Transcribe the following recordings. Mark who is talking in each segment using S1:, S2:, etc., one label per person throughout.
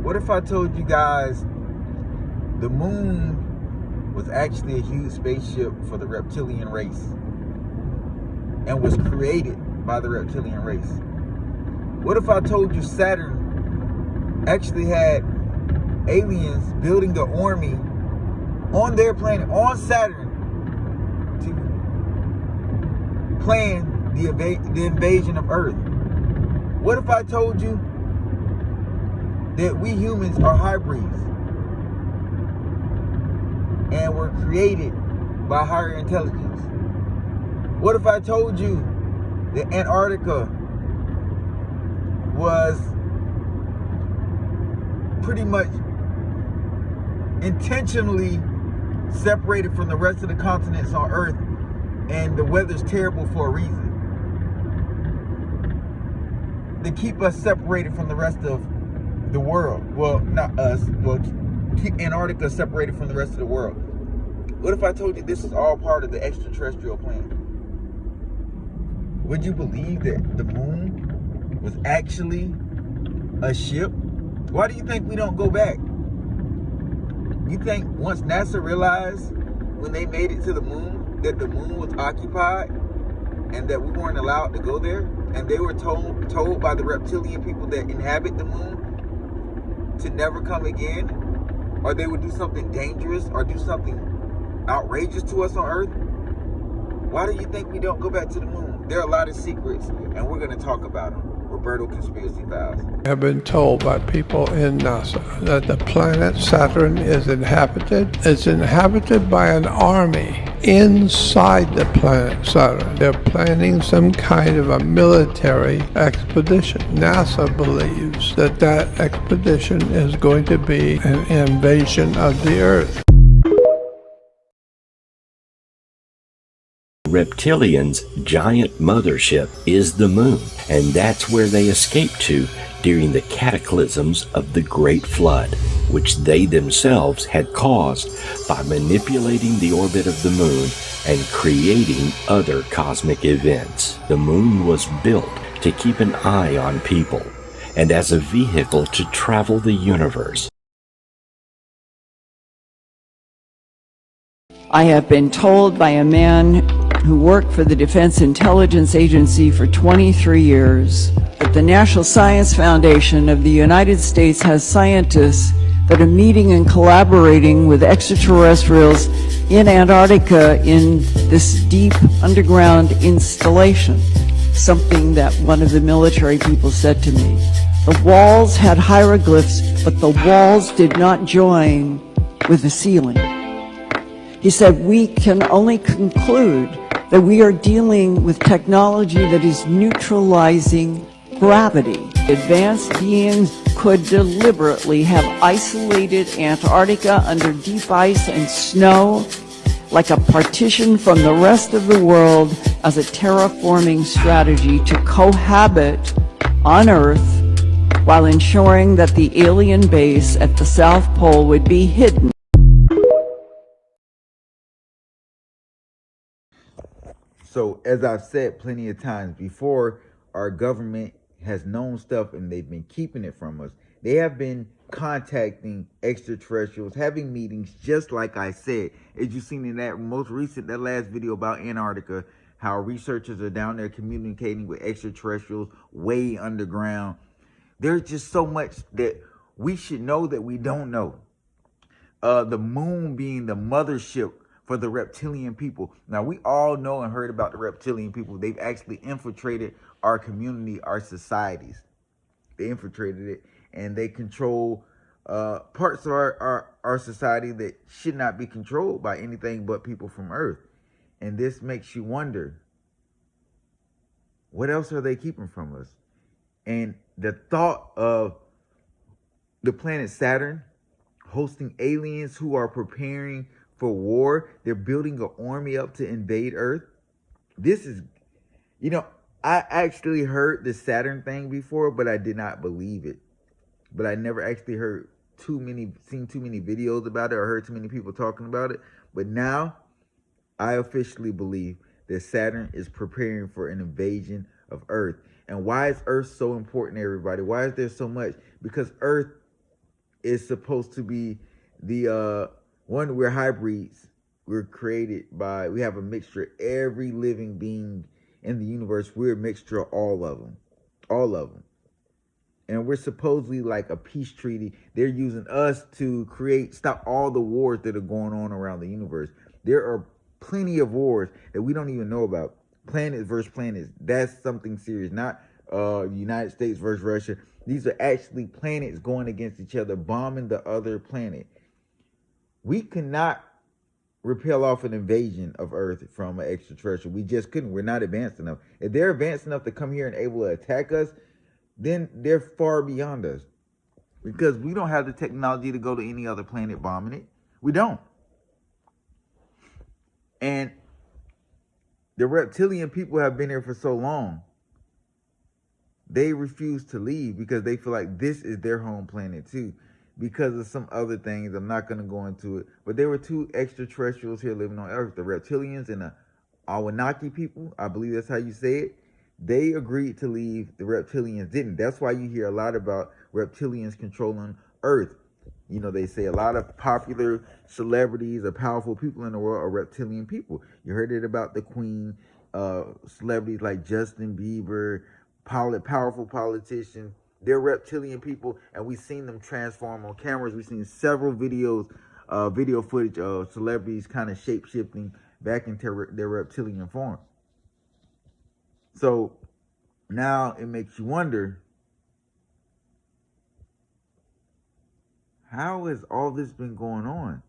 S1: What if I told you guys the moon was actually a huge spaceship for the reptilian race and was created by the reptilian race? What if I told you Saturn actually had aliens building an army on their planet, on Saturn, to plan the invasion of Earth? What if I told you that we humans are hybrids and were created by higher intelligence? What if I told you that Antarctica was pretty much intentionally separated from the rest of the continents on Earth, and the weather's terrible for a reason? They keep us separated from the rest of the world. Well, not us. Well, keep Antarctica separated from the rest of the world. What if I told you this is all part of the extraterrestrial plan? Would you believe that the moon was actually a ship? Why do you think we don't go back? You think once NASA realized when they made it to the moon that the moon was occupied and that we weren't allowed to go there, and they were told by the reptilian people that inhabit the moon to never come again, or they would do something dangerous or do something outrageous to us on Earth? Why do you think we don't go back to the moon? There are a lot of secrets, and we're going to talk about them. Roberto Conspiracy Files.
S2: I have been told by people in NASA that the planet Saturn is inhabited. It's inhabited by an army inside the planet Saturn. They're planning some kind of a military expedition. NASA believes that that expedition is going to be an invasion of the Earth.
S3: Reptilians' giant mothership is the moon, and that's where they escaped to during the cataclysms of the Great Flood, which they themselves had caused by manipulating the orbit of the moon and creating other cosmic events. The moon was built to keep an eye on people and as a vehicle to travel the universe.
S4: I have been told by a man who worked for the Defense Intelligence Agency for 23 years that the National Science Foundation of the United States has scientists that are meeting and collaborating with extraterrestrials in Antarctica in this deep underground installation, something that one of the military people said to me. The walls had hieroglyphs, but the walls did not join with the ceiling. He said, we can only conclude that we are dealing with technology that is neutralizing gravity. Advanced beings could deliberately have isolated Antarctica under deep ice and snow like a partition from the rest of the world as a terraforming strategy to cohabit on Earth while ensuring that the alien base at the South Pole would be hidden.
S1: So, as I've said plenty of times before, our government has known stuff and they've been keeping it from us. They have been contacting extraterrestrials, having meetings, just like I said. As you've seen in that most recent, that last video about Antarctica, how researchers are down there communicating with extraterrestrials way underground. There's just so much that we should know that we don't know. The moon being the mothership for the reptilian people. Now, we all know and heard about the reptilian people. They've actually infiltrated our community, our societies. They infiltrated it, and they control parts of our society that should not be controlled by anything but people from Earth. And this makes you wonder, what else are they keeping from us? And the thought of the planet Saturn hosting aliens who are preparing for war, they're building an army up to invade Earth. This is, I actually heard the Saturn thing before, but I did not believe it. But I never actually seen too many videos about it or heard too many people talking about it. But now I officially believe that Saturn is preparing for an invasion of Earth. And why is Earth so important, everybody? Why is there so much? Because Earth is supposed to be the one. We're hybrids. We're created by. We have a mixture. Every living being in the universe, we're a mixture of all of them, all of them. And we're supposedly like a peace treaty. They're using us to stop all the wars that are going on around the universe. There are plenty of wars that we don't even know about. Planets versus planets. That's something serious. Not United States versus Russia. These are actually planets going against each other, bombing the other planet. We cannot repel off an invasion of Earth from an extraterrestrial. We just couldn't. We're not advanced enough. If they're advanced enough to come here and able to attack us, then they're far beyond us. Because we don't have the technology to go to any other planet bombing it. We don't. And the reptilian people have been here for so long. They refuse to leave because they feel like this is their home planet too. Because of some other things, I'm not going to go into it. But there were two extraterrestrials here living on Earth, the reptilians and the Anunnaki people. I believe that's how you say it. They agreed to leave. The reptilians didn't. That's why you hear a lot about reptilians controlling Earth. You know, they say a lot of popular celebrities or powerful people in the world are reptilian people. You heard it about the Queen, celebrities like Justin Bieber, powerful politicians. They're reptilian people, and we've seen them transform on cameras. We've seen several videos, video footage of celebrities kind of shape-shifting back into their reptilian form. So now it makes you wonder, how has all this been going on?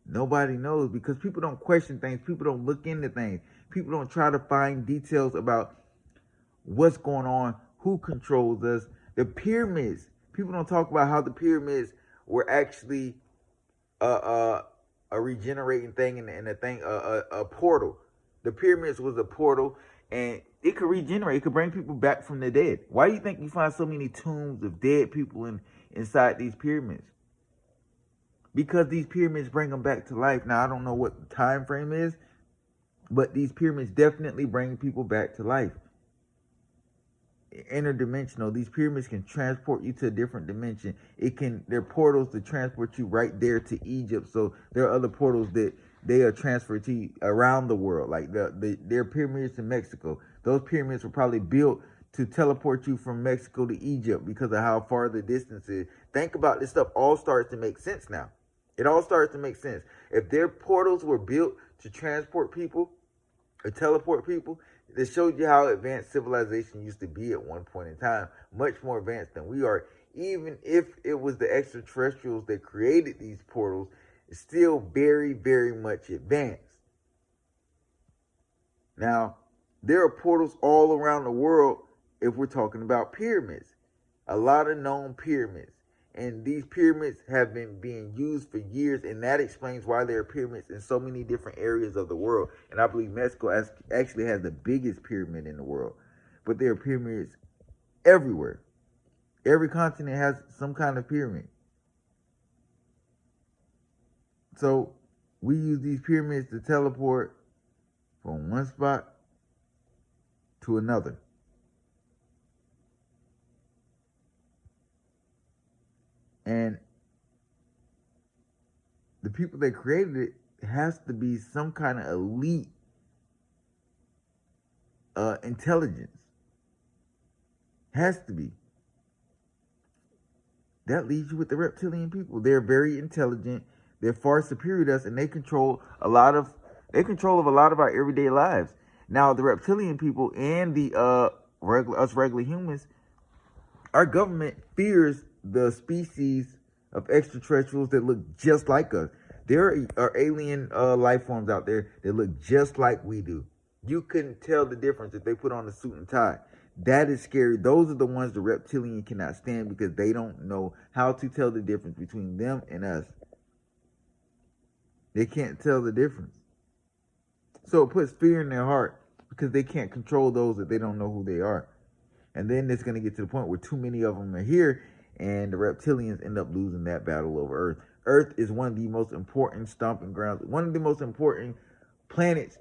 S1: Nobody knows, because people don't question things. People don't look into things. People don't try to find details about what's going on, who controls us. The pyramids. People don't talk about how the pyramids were actually a regenerating thing and a portal. The pyramids was a portal, and it could regenerate. It could bring people back from the dead. Why do you think you find so many tombs of dead people inside these pyramids? Because these pyramids bring them back to life. Now, I don't know what the time frame is, but these pyramids definitely bring people back to life. Interdimensional. These pyramids can transport you to a different dimension. They're portals to transport you right there to Egypt. So there are other portals that they are transferred to you around the world. Like their pyramids in Mexico. Those pyramids were probably built to teleport you from Mexico to Egypt because of how far the distance is. Think about this stuff. All starts to make sense now. It all starts to make sense. If their portals were built to transport people or teleport people, it showed you how advanced civilization used to be at one point in time. Much more advanced than we are. Even if it was the extraterrestrials that created these portals, it's still very, very much advanced. Now, there are portals all around the world if we're talking about pyramids. A lot of known pyramids. And these pyramids have been being used for years, and that explains why there are pyramids in so many different areas of the world. And I believe Mexico actually has the biggest pyramid in the world. But there are pyramids everywhere. Every continent has some kind of pyramid. So we use these pyramids to teleport from one spot to another. And the people that created it has to be some kind of elite intelligence. Has to be. That leaves you with the reptilian people. They're very intelligent. They're far superior to us, and they control a lot of our everyday lives. Now, the reptilian people and the regular humans, our government fears the species of extraterrestrials that look just like us. There are alien life forms out there that look just like we do. You couldn't tell the difference if they put on a suit and tie. That is scary. Those are the ones the reptilian cannot stand because they don't know how to tell the difference between them and us. They can't tell the difference. So it puts fear in their heart because they can't control those that they don't know who they are. And then it's going to get to the point where too many of them are here, and the reptilians end up losing that battle over Earth. Earth is one of the most important stomping grounds, one of the most important planets.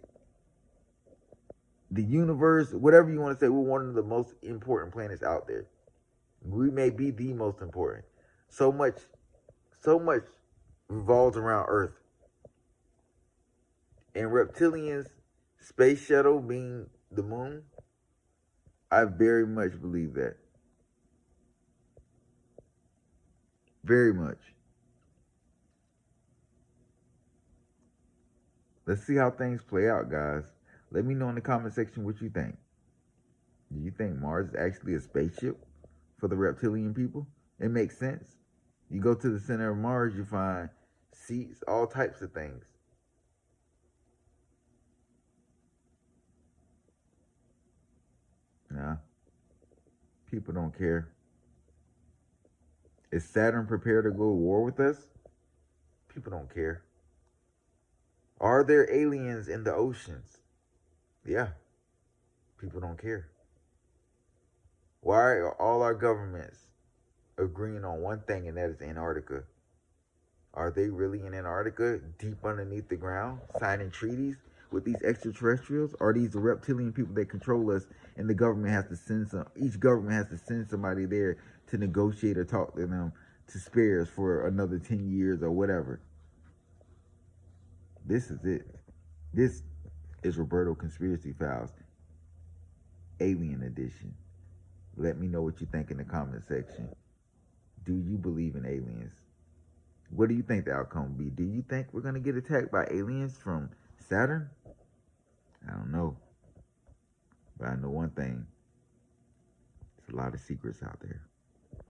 S1: The universe, whatever you want to say, we're one of the most important planets out there. We may be the most important. So much So much revolves around Earth. And reptilians, space shuttle being the moon, I very much believe that. Very much. Let's see how things play out, guys. Let me know in the comment section what you think. Do you think Mars is actually a spaceship for the reptilian people? It makes sense. You go to the center of Mars, you find seats, all types of things. Nah, people don't care. Is Saturn prepared to go to war with us? People don't care. Are there aliens in the oceans? Yeah, people don't care. Why are all our governments agreeing on one thing, and that is Antarctica? Are they really in Antarctica, deep underneath the ground, signing treaties with these extraterrestrials? Are these the reptilian people that control us, and the government has to send each government has to send somebody there to negotiate or talk to them to spare us for another 10 years or whatever? This is it. This is Roberto Conspiracy Files, Alien Edition. Let me know what you think in the comment section. Do you believe in aliens? What do you think the outcome will be? Do you think we're going to get attacked by aliens from Saturn? I don't know. But I know one thing. There's a lot of secrets out there.